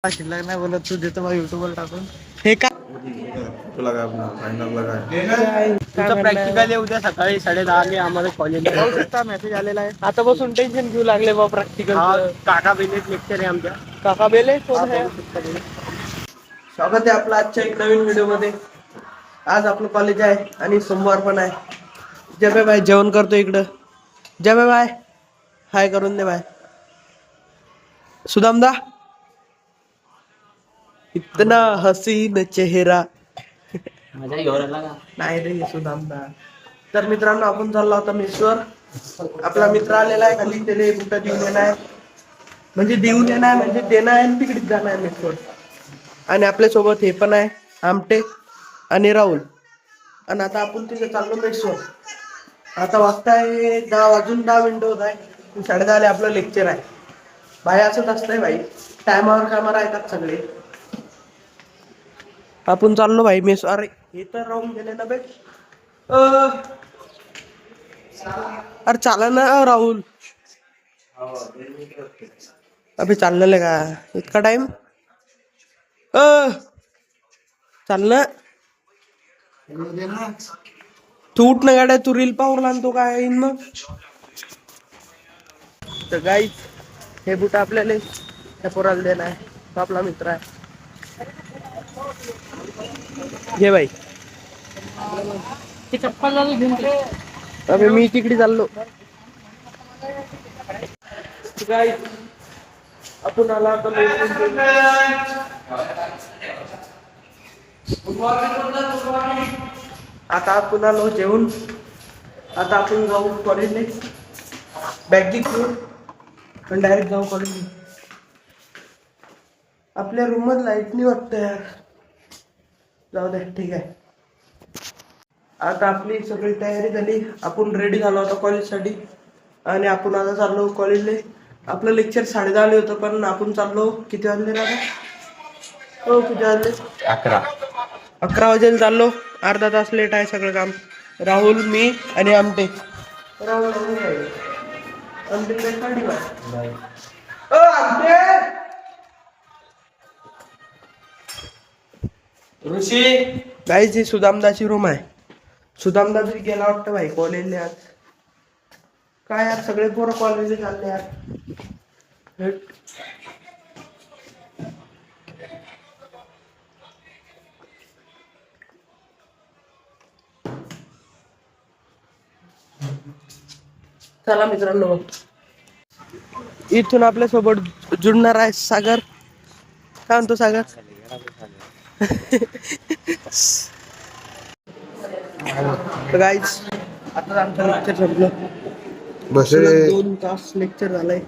शिल्लक नाही बोलत तू देतो मग युट्यूबवर टाकून हे काय तुला काय आपला फायनल काय तुमचं प्रॅक्टिकल आहे उद्या सकाळी 10:30 आम्हाला कॉलेजला मेसेज आलेला आहे. आता बसून टेन्शन घेऊ लागले बा प्रॅक्टिकल. काका बेले लेक्चर आहे आमच्या. काका बेले कोण आहे? स्वागत आहे आपलं आजच्या एक नवीन व्हिडिओ मध्ये. आज आपलं कॉलेज आहे आणि सोमवार पण आहे. जबे भाई जेवण करतो इकडं. जबे भाई हाय करून दे भाई. सुदामदा इतना हसीन चेहरा नाही रे सुदामदा. तर मित्रांनो आपण चाललो होता मेसवर. आपला मित्र आलेला आहे खाली त्याला बुटा देऊन येणार म्हणजे देऊन येणार म्हणजे देणार आहे आणि तिकडेच जाणार आहे मेसवर. आणि आपल्या सोबत हे पण आहे आमटे आणि राहुल. आणि आता आपण तिथे चाललो मेसवर. आता वाजताय 10:10 होत आहे. 10:30 आपलं लेक्चर आहे. भाई असंच असतंय भाई, टायमावर कामावर येतात सगळे. आपण चाललो भाई मेस. अरे हे तर राहून गेले ना बे. अरे चाला ना राहुल. अबे चाललेलं का इतका टाइम? चाललं तू उठ ना गाड्या. तू रील पाहून आणतो काय येईन मग. तर गाईच हे बूट आपल्याला त्या पोराला देणार आहे. तो आपला मित्र आहे. घे बाई. अबे मी तिकडे चाललो. गाईज आपण आला आता आता आपण आलो जेवून. आता आपण जाऊ कॉलेजला. बॅग घेऊन पण डायरेक्ट जाऊ कॉलेजला. आपल्या रूम मध्ये लाईट नाही वाटत यार. जाऊ दे ठीक आहे. आता आपली सगळी तयारी झाली. आपण रेडी झालो होतो कॉलेजसाठी आणि आपण आता चाललो कॉलेजला. आपलं लेक्चर 10:30 होतं पण आपण चाललो किती वाजले ना? हो किती वाजले? 11 वाजेला चाललो. अर्धा तास लेट आहे सगळं काम. राहुल मी आणि आमटे. राहुल ऋषी गाईची सुदामदाची रूम आहे. सुदामदा तरी गेला वाटतं भाई कॉलेजला आज. काय यार सगळे पोरं कॉलेजला चालले यार. चला मित्रांनो इथून आपल्या सोबत जुडणार आहे सागर. काय म्हणतो सागर? गाईज आता आमचं लेक्चर संपलं. बस 2 तास लेक्चर झालंय.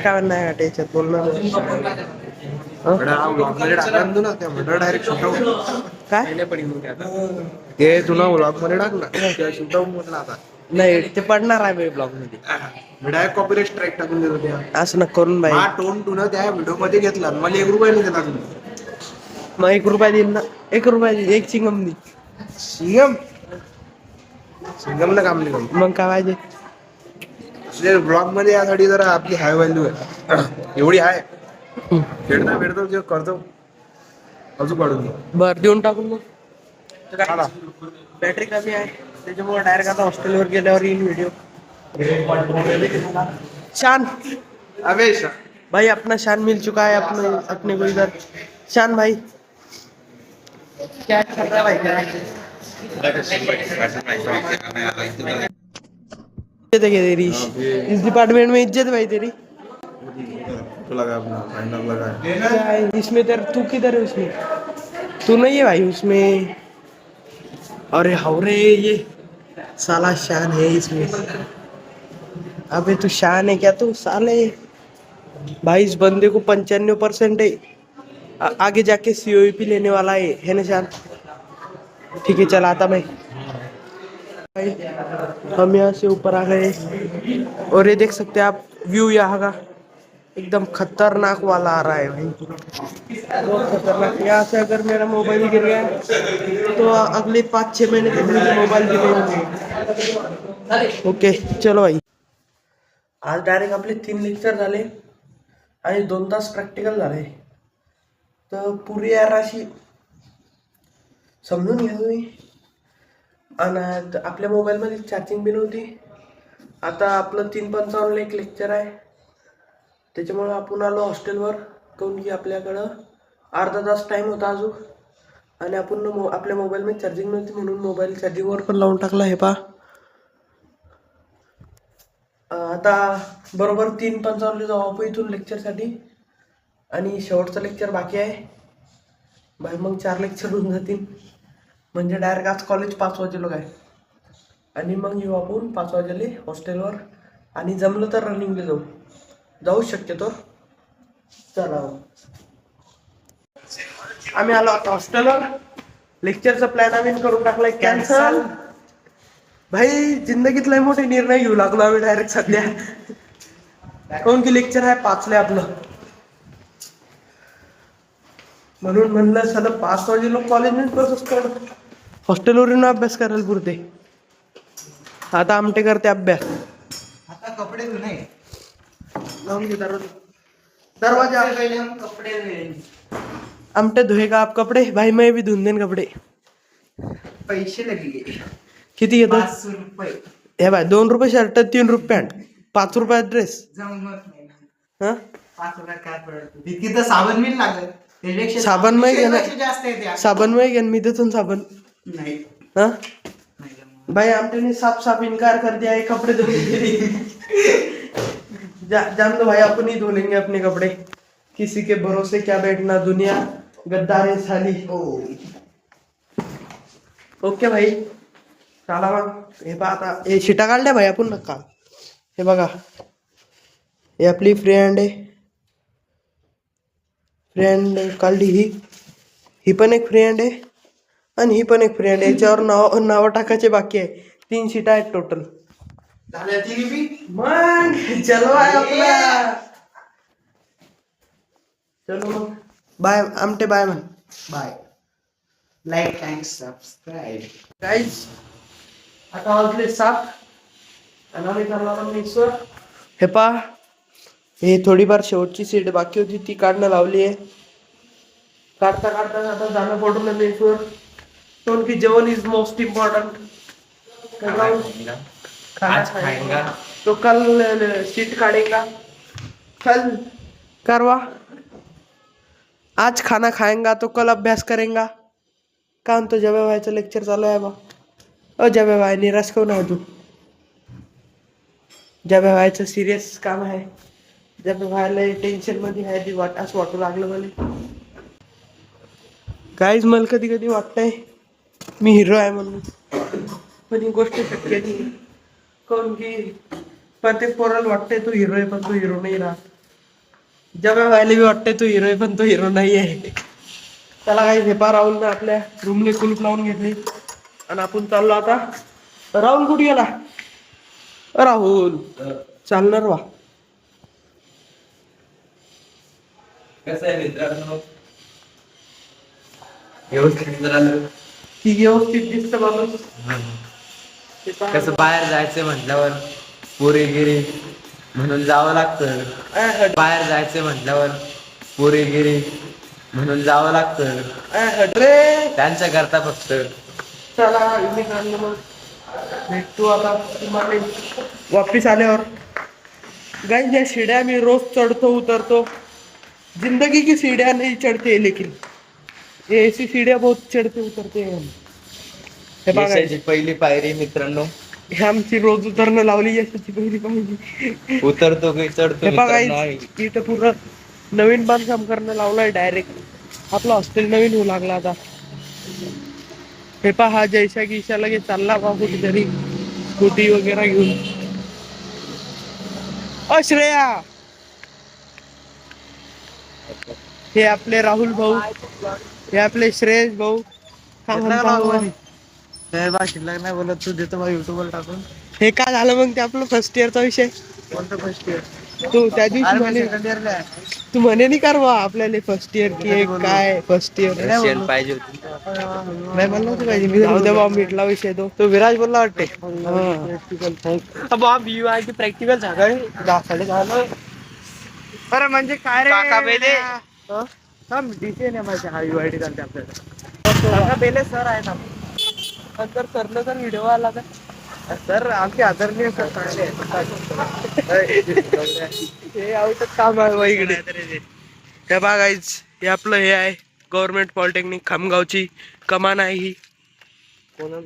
काय नाही वाटत याच्यात बोलणार. काय ते तुला ब्लॉग मध्ये टाक ना. शूटआउट म्हटलं आता नाही ते पडणार आहे ब्लॉग मध्ये. डायरेक्ट कॉपीराइट स्ट्राईक टाकून देतो त्या. असं न करून बाई. हा टोन टू ना त्या व्हिडिओ मध्ये घेतला मला 1 रुपया नाही दिला. मग 1 रुपया देईन ना. 1 रुपया एक चिंगम दे. सिंगम सिंगम ना काम नाही. मग काय पाहिजे? ब्लॉग मध्ये यासाठी जरा आपली हाय व्हॅल्यू आहे. एवढी आहे खेळता फेडतो जे करतो अजून काढून बर देऊन टाकून मग. बॅटरी कमी आहे त्याच्यामुळे डायरेक्ट आता हॉस्टेलवर गेल्यावर येईल व्हिडिओ. शान अबे भाई अपना शान मिल चुका है अपने को इधर. शान भाई क्या कर रहा है भाई? इज्जत है तेरी इस डिपार्टमेंट में. इज्जत भाई तेरी. तुला काय आपला फायनल काय इसमें तेरा तू किधर है? उसमें तू नहीं है भाई उसमें. अरे हवरे ये साला शान है इसमें. अबे तू शान है क्या तू साले? भाई इस बंदे को 95% है. आगे जाके COEP लेने वाला है ना शान? ठीक है चल आता भाई. हम यहाँ से ऊपर आ गए और ये देख सकते हैं आप व्यू यहाँ का एकदम खतरनाक वाला आ रहा है भाई. बहुत खतरनाक. यहाँ से अगर मेरा मोबाइल गिर गया तो अगले 5-6 महीने तक मुझे मोबाइल गिरेगा. ओके चलो भाई. आज डायरेक्ट आपले 3 लेक्चर झाले आणि 2 तास प्रॅक्टिकल झाले. तर पुरी यार अशी समजून घ्या तुम्ही. आणि आपल्या मोबाईलमध्ये चार्जिंग बी नव्हती. आता आपलं 3:55 एक लेक्चर आहे, त्याच्यामुळं आपण आलो हॉस्टेलवर. काऊन की आपल्याकडं अर्धा तास टाईम होता अजून, आणि आपण आपल्या मोबाईलमध्ये चार्जिंग नव्हती म्हणून मोबाईल चार्जिंगवर पण लावून टाकला. हे पहा, आता बरोबर 3:55 जाऊ आपण इथून लेक्चरसाठी, आणि शेवटचं लेक्चर बाकी आहे. भाई मग 4 लेक्चर होऊन जातील, म्हणजे डायरेक्ट आज कॉलेज 5 वाजेलो काय. आणि मग येऊ आपण 5 वाजेले हॉस्टेलवर, आणि जमलं तर रनिंगला जाऊ शक्यतो. चला आम्ही आलो आता हॉस्टेलवर. लेक्चरचा प्लॅन आम्ही करून टाकलाय कॅन्सल. भाई जिंदगीत लय मोठे निर्णय घेऊ लागलो आम्ही डायरेक्ट सध्या. काऊन की लेक्चर आहे 5ला आपलं, म्हणून म्हणलं सलग 5 वाजे लोक कॉलेज हॉस्टेलवर येऊन अभ्यास करायला पुरते. आता आमटे करते अभ्यास. आता कपडे धुणे. लावून घे दरवाजा. कपडे आमटे धुएगा आप कपडे? भाई मैं भी धुन देन कपडे. पैसे लगेगे किती घेतो? 5 रुपये. हे बाय 2 रुपये शर्ट, 3 रुपये पॅन्ट, 5 रुपयात ड्रेस. जमत नाही. हा 5 रुपये काय पडत? तिथे तर साबण बिल लागत. त्यापेक्षा साबण नाही घेणार. जास्त येते. साबण नाही घेन मी देतो साबण. नाही हा भाई आमटे साफ इनकार कर दिया है कपड़े धोने के लिए. जान दो भाई, अपन ही धो लेंगे अपने कपड़े. किसी के भरोसे क्या बैठना, दुनिया गद्दार है साली. ओके भाई, चला मग. हे पहा आता हे शिटा काढल्या भाई आपण नका. हे बघा, हे आपली फ्रेंड आहे. फ्रेंड काढली ही पण एक फ्रेंड आहे, आणि ही पण एक फ्रेंड आहे. याच्यावर नाव टाकायचे बाकी आहे. 3 शिटा आहेत टोटल. झाल्या तिघी बी. मग चलो आहे आपला. चलो मग बाय आमटे, बाय म्हण. Bye. Like and subscribe. Guys आता वाजले 7 आणि आम्ही चालला मेसवर. हे पा, हे थोडीफार शेवटची सीट बाकी होती ती काढणं लावली आहे. काढता आता जाणं पडून मेसवर. काऊन की जेवण इज मोस्ट इम्पॉर्टंट. तो कल सीट काढेगा, कल करवा. आज खाना खाएंगा तो कल अभ्यास करेंगा. का म्हणतो जबे व्हायचं लेक्चर चालू आहे बा. जबे व्हाय निराश काऊन आहे तू? जबे व्हायचं सिरियस काम आहे. जबे व्हायला टेन्शन मध्ये आहे ती असं वाटू लागलं मला. काहीच मला कधी वाटतंय मी हिरो आहे म्हणून, पण ही गोष्ट शक्य नाही. काऊन की प्रत्येक पोराला वाटतंय तो हिरो आहे, पण तो हिरो नाही राहत. जेव्हा व्हायला बी वाटतंय तो हिरो आहे, पण तो हिरो नाही आहे. त्याला काही हेपा राहुल आपल्या रूमने कुलूप लावून घेतली, आणि आपण चाललो आता. राहुल कुठे गेला? राहुल चालणार वा. कसं आहे मित्रांनो, व्यवस्थित ती व्यवस्थित दिसतं बाबा. कसं बाहेर जायचं म्हटल्यावर पोरीगिरी म्हणून जावं लागतं. बाहेर जायचं म्हटल्यावर पोरीगिरी म्हणून जावं लागतं. त्यांच्या करता फक्त. चला मग भेटतो आता तुम्हाला वापिस आल्यावर. गाइस या सीढ़िया मी रोज चढ़तो उतरतो. जिंदगी की सीढ़ियाँ नहीं चढ़ते, लेकिन ये ऐसी सीढ़ियाँ बहुत चढ़ते उतरते हैं. हे बघा, यशाची पहिली पायरी मित्रांनो. हे आमची रोज उतरणं लावली यशाची पहिली पायरी. उतरतो की चढतो हे बघा मित्रांनो. इथं पूर्ण नवीन बांधकाम करणं लावलंय डायरेक्ट. आपलं हॉस्टेल नवीन होऊ लागला आता. हे पहा, हा जैसा की ईशा लगे चालला बा कुठेतरी स्कूटी वगैरे घेऊन. श्रेया, हे आपले राहुल भाऊ, हे आपले श्रेयस भाऊ. शिल्लक नाही बोलत तू, देतो मला युट्यूबवर टाकून. हे काय झालं मग ते आपलं फर्स्ट इयरचा विषय. कोणतं फर्स्ट इयर? तू त्या दिवशी म्हणे, सेकंड इयरला आहे. तू म्हणे नाही करवा आपल्याला फर्स्ट इयर की काय फर्स्ट इयर पाहिजे होती. नाही म्हणलं होतं पाहिजे. जाऊ दे बाबा, मिटला विषय तो विराज बोलला वाटते. प्रॅक्टिकल झालं. बरं म्हणजे काय रे काका बेले. डीसी नाही माझ्या हा UID चालते आपल्याला. काका बेले सर आहेत आपण. जर सरनं जर व्हिडिओ आला तर सर आमचे आदरणीय सर चांगले हे आवडत काम आहे बा इकडे. हे बघायच हे आपलं हे आहे गव्हर्नमेंट पॉलिटेक्निक खामगावची कमान आहे ही. कोणा